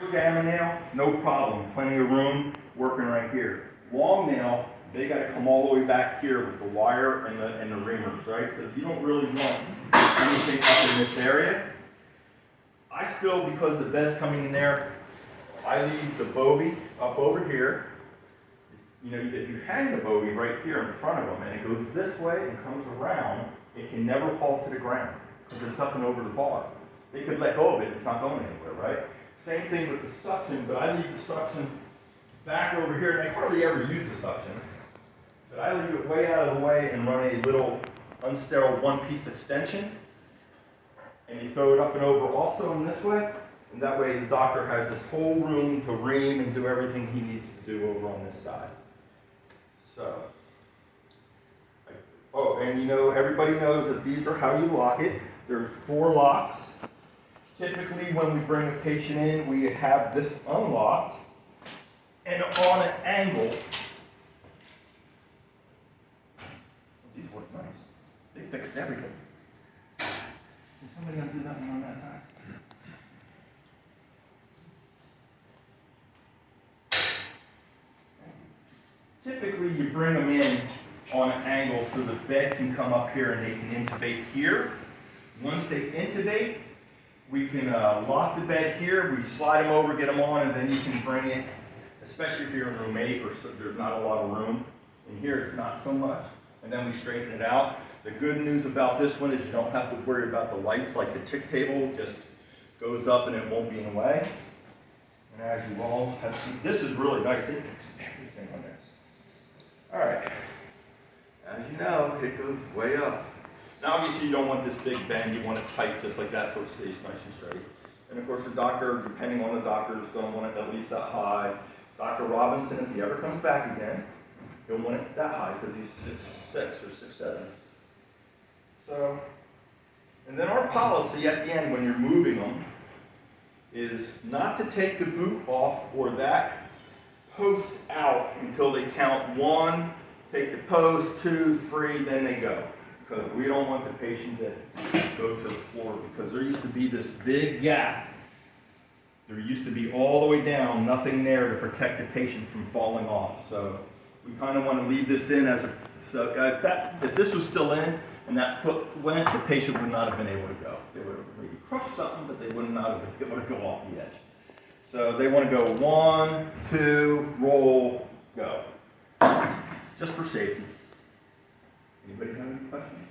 Short gamma nail, no problem, plenty of room, working right here. Long nail, they gotta come all the way back here with the wire and the ringers, right? So if you don't really want anything up in this area, I still, because the bed's coming in there, I leave the bovie up over here. You know, if you hang the bovie right here in front of them and it goes this way and comes around, it can never fall to the ground because it's up and over the bar. They could let go of it, it's not going anywhere, right? Same thing with the suction, but I leave the suction back over here, and I hardly ever use the suction. But I leave it way out of the way and run a little unsterile one-piece extension. And you throw it up and over also in this way. And that way the doctor has this whole room to ream and do everything he needs to do over on this side. So, oh, and you know, everybody knows that these are how you lock it. There's 4 locks. Typically when we bring a patient in, we have this unlocked and on an angle. These work nice. They fixed everything. Is somebody gonna do that one on that side? Typically you bring them in on an angle so the bed can come up here and they can intubate here. Once they intubate, we can lock the bed here, we slide them over, get them on, and then you can bring it, especially if you're in room 8 or so, there's not a lot of room. In here it's not so much. And then we straighten it out. The good news about this one is you don't have to worry about the lights, like the tick table just goes up and it won't be in the way. And as you all have seen, this is really nice. They fixed everything on this. All right. As you know, it goes way up. Now obviously you don't want this big bend, you want it tight just like that so it stays nice and straight. And of course the doctor, depending on the doctor, is going to want it at least that high. Dr. Robinson, if he ever comes back again, he'll want it that high because he's 6'6" or 6'7". So, and then our policy at the end when you're moving them is not to take the boot off or that post out until they count 1, take the post, 2, 3, then they go. Because we don't want the patient to go to the floor because there used to be this big gap. There used to be all the way down, nothing there to protect the patient from falling off. So we kind of want to leave this in as a, so if this was still in and that foot went, the patient would not have been able to go. They would have maybe crushed something, but they would not have been able to go off the edge. So they want to go 1, 2, roll, go. Just for safety. Anybody have any questions?